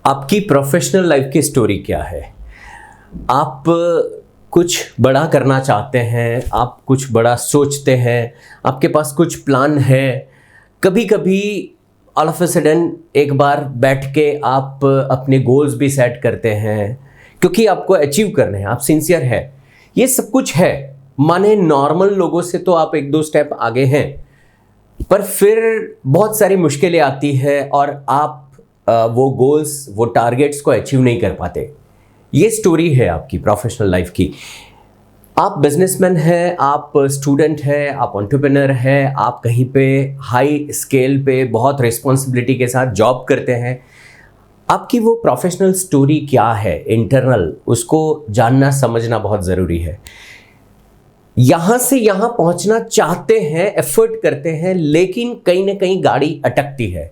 आपकी professional life की story क्या है? आप कुछ बड़ा करना चाहते हैं, आप कुछ बड़ा सोचते हैं, आपके पास कुछ प्लान है। कभी कभी ऑल ऑफ अ सडन एक बार बैठ के आप अपने गोल्स भी सेट करते हैं क्योंकि आपको अचीव करने हैं, आप सिंसियर है, ये सब कुछ है। माने नॉर्मल लोगों से तो आप एक दो स्टेप आगे हैं, पर फिर बहुत सारी मुश्किलें आती है और आप वो गोल्स, वो टारगेट्स को अचीव नहीं कर पाते। ये स्टोरी है आपकी प्रोफेशनल लाइफ की। आप बिजनेसमैन हैं, आप स्टूडेंट हैं, आप एंटरप्रेन्योर हैं, आप कहीं पे हाई स्केल पे बहुत रिस्पॉन्सिबिलिटी के साथ जॉब करते हैं। आपकी वो प्रोफेशनल स्टोरी क्या है इंटरनल, उसको जानना समझना बहुत ज़रूरी है। यहाँ से यहाँ पहुँचना चाहते हैं, एफर्ट करते हैं, लेकिन कहीं ना कहीं गाड़ी अटकती है।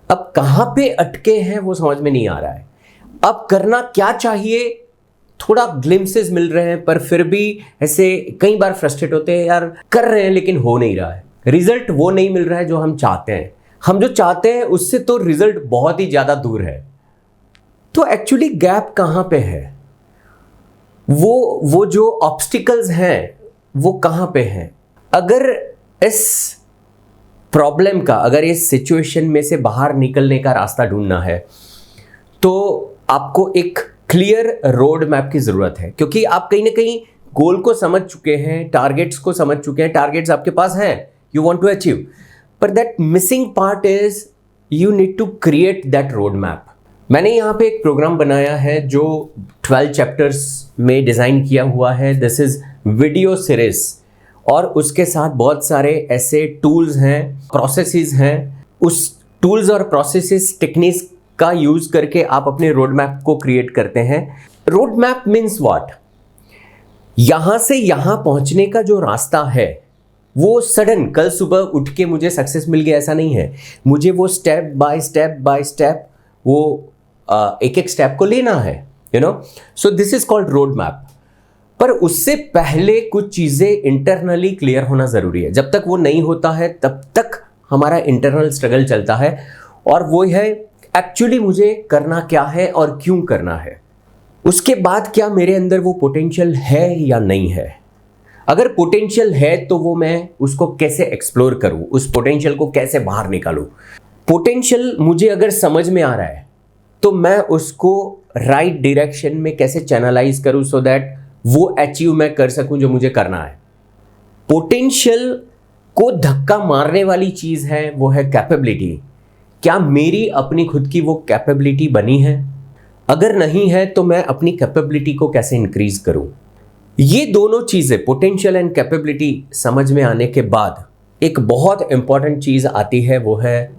अब कहाँ पे अटके हैं वो समझ में नहीं आ रहा है। अब करना क्या चाहिए, थोड़ा ग्लिम्सेस मिल रहे हैं, पर फिर भी ऐसे कई बार फ्रस्ट्रेट होते हैं, यार कर रहे हैं लेकिन हो नहीं रहा है, रिजल्ट वो नहीं मिल रहा है जो हम चाहते हैं। हम जो चाहते हैं उससे तो रिजल्ट बहुत ही ज़्यादा दूर है। तो एक्चुअली गैप कहाँ पे है? वो जो ऑब्स्टिकल्स हैं वो कहाँ पे हैं? अगर इस प्रॉब्लम का, अगर इस सिचुएशन में से बाहर निकलने का रास्ता ढूंढना है तो आपको एक क्लियर रोड मैप की ज़रूरत है, क्योंकि आप कहीं ना कहीं गोल को समझ चुके हैं, टारगेट्स को समझ चुके हैं, टारगेट्स आपके पास हैं, यू वांट टू अचीव, पर that missing part is you need to create that road map. मैंने यहाँ पे एक प्रोग्राम बनाया है जो 12 चैप्टर्स में डिज़ाइन किया हुआ है। दिस इज़ वीडियो सीरीज, और उसके साथ बहुत सारे ऐसे टूल्स हैं, प्रोसेसेस हैं। उस टूल्स और प्रोसेसेस, टेक्निक्स का यूज़ करके आप अपने रोड मैप को क्रिएट करते हैं। Road map means what? यहाँ से यहाँ पहुँचने का जो रास्ता है वो सडन कल सुबह उठ के मुझे सक्सेस मिल गया ऐसा नहीं है। मुझे वो स्टेप बाय स्टेप वो एक एक स्टेप को लेना है, you know. So this is called road map. पर उससे पहले कुछ चीज़ें इंटरनली क्लियर होना ज़रूरी है। जब तक वो नहीं होता है तब तक हमारा इंटरनल स्ट्रगल चलता है, और वो है एक्चुअली मुझे करना क्या है और क्यों करना है। उसके बाद क्या मेरे अंदर वो पोटेंशियल है या नहीं है। अगर पोटेंशियल है तो वो मैं उसको कैसे एक्सप्लोर करूँ, उस पोटेंशियल को कैसे बाहर निकालूँ। पोटेंशियल मुझे अगर समझ में आ रहा है तो मैं उसको राइट डायरेक्शन में कैसे चैनलाइज करूँ सो दैट वो अचीव मैं कर सकूँ जो मुझे करना है। पोटेंशियल को धक्का मारने वाली चीज़ है वो है कैपेबिलिटी। क्या मेरी अपनी खुद की वो कैपेबिलिटी बनी है? अगर नहीं है तो मैं अपनी कैपेबिलिटी को कैसे इंक्रीज करूं? ये दोनों चीज़ें, पोटेंशियल एंड कैपेबिलिटी, समझ में आने के बाद एक बहुत इंपॉर्टेंट चीज़ आती है, वो है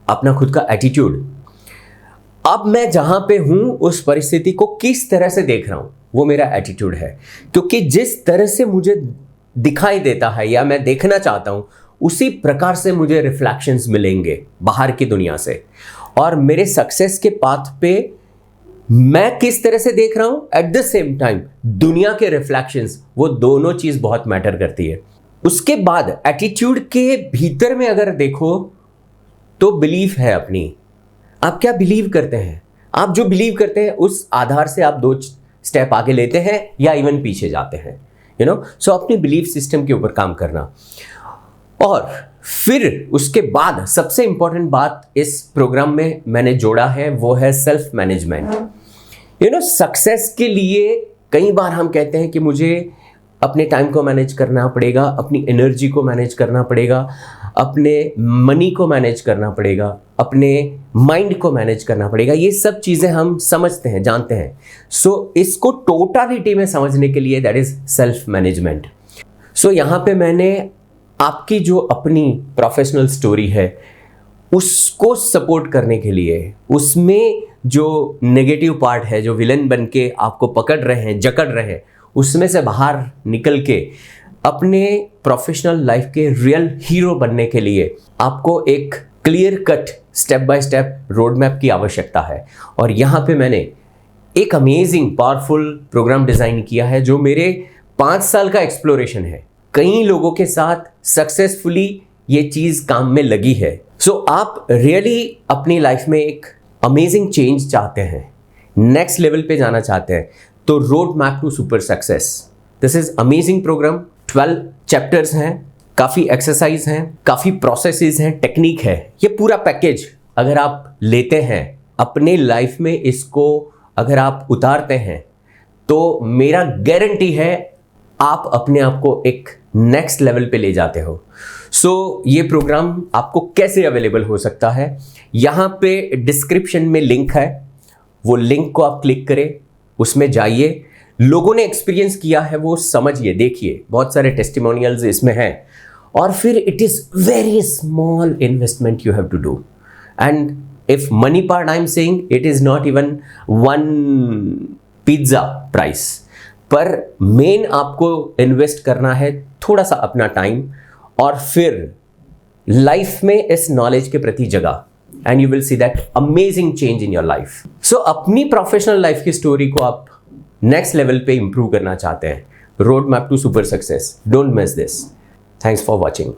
अपना खुद का एटीट्यूड। अब मैं जहां पे हूं उस परिस्थिति को किस तरह से देख रहा हूं, वो मेरा एटीट्यूड है। क्योंकि जिस तरह से मुझे दिखाई देता है या मैं देखना चाहता हूं, उसी प्रकार से मुझे रिफ्लेक्शंस मिलेंगे बाहर की दुनिया से। और मेरे सक्सेस के पाथ पे मैं किस तरह से देख रहा हूं, एट द सेम टाइम दुनिया के रिफ्लेक्शंस, वो दोनों चीज बहुत मैटर करती है। उसके बाद एटीट्यूड के भीतर में अगर देखो तो बिलीफ है अपनी। आप क्या बिलीव करते हैं? आप जो बिलीव करते हैं उस आधार से आप 2 स्टेप आगे लेते हैं या इवन पीछे जाते हैं, यू नो। सो अपने बिलीफ सिस्टम के ऊपर काम करना। और फिर उसके बाद सबसे इंपॉर्टेंट बात इस प्रोग्राम में मैंने जोड़ा है वो है self management. You know, success के लिए कई बार हम कहते हैं कि मुझे अपने टाइम को मैनेज करना पड़ेगा, अपनी एनर्जी को मैनेज करना पड़ेगा, अपने मनी को मैनेज करना पड़ेगा, अपने माइंड को मैनेज करना पड़ेगा। ये सब चीज़ें हम समझते हैं, जानते हैं। सो इसको टोटालिटी में समझने के लिए दैट इज सेल्फ मैनेजमेंट। सो यहाँ पे मैंने आपकी जो अपनी प्रोफेशनल स्टोरी है उसको सपोर्ट करने के लिए, उसमें जो नेगेटिव पार्ट है, जो विलन बन के आपको पकड़ रहे हैं, जकड़ रहे हैं, उसमें से बाहर निकल के अपने प्रोफेशनल लाइफ के रियल हीरो बनने के लिए आपको एक clear cut step by step road map की आवश्यकता है। और यहाँ पे मैंने एक अमेजिंग पावरफुल प्रोग्राम डिज़ाइन किया है जो मेरे 5 साल का एक्सप्लोरेशन है। कई लोगों के साथ सक्सेसफुली ये चीज़ काम में लगी है। सो आप रियली अपनी लाइफ में एक अमेजिंग चेंज चाहते हैं, नेक्स्ट लेवल पे जाना चाहते हैं, तो road map to super success, this is amazing program. 12 chapters हैं, काफ़ी एक्सरसाइज हैं, काफ़ी प्रोसेसेस हैं, टेक्निक है। ये पूरा पैकेज अगर आप लेते हैं अपने लाइफ में, इसको अगर आप उतारते हैं, तो मेरा गारंटी है आप अपने आप को एक नेक्स्ट लेवल पे ले जाते हो। सो ये प्रोग्राम आपको कैसे अवेलेबल हो सकता है, यहाँ पे डिस्क्रिप्शन में लिंक है, वो लिंक को आप क्लिक करें, उसमें जाइए, लोगों ने एक्सपीरियंस किया है वो समझिए, देखिए, बहुत सारे टेस्टिमोनियल्स इसमें हैं, और फिर it is very small investment you have to do, and if money part I am saying it is not even 1 pizza price, पर मेन आपको इन्वेस्ट करना है थोड़ा सा अपना टाइम, और फिर लाइफ में इस नॉलेज के प्रति जगह, and you will see that amazing change in your life. So अपनी प्रोफेशनल लाइफ की स्टोरी को आप नेक्स्ट लेवल पे इंप्रूव करना चाहते हैं, road map to super success, don't miss this. Thanks for watching.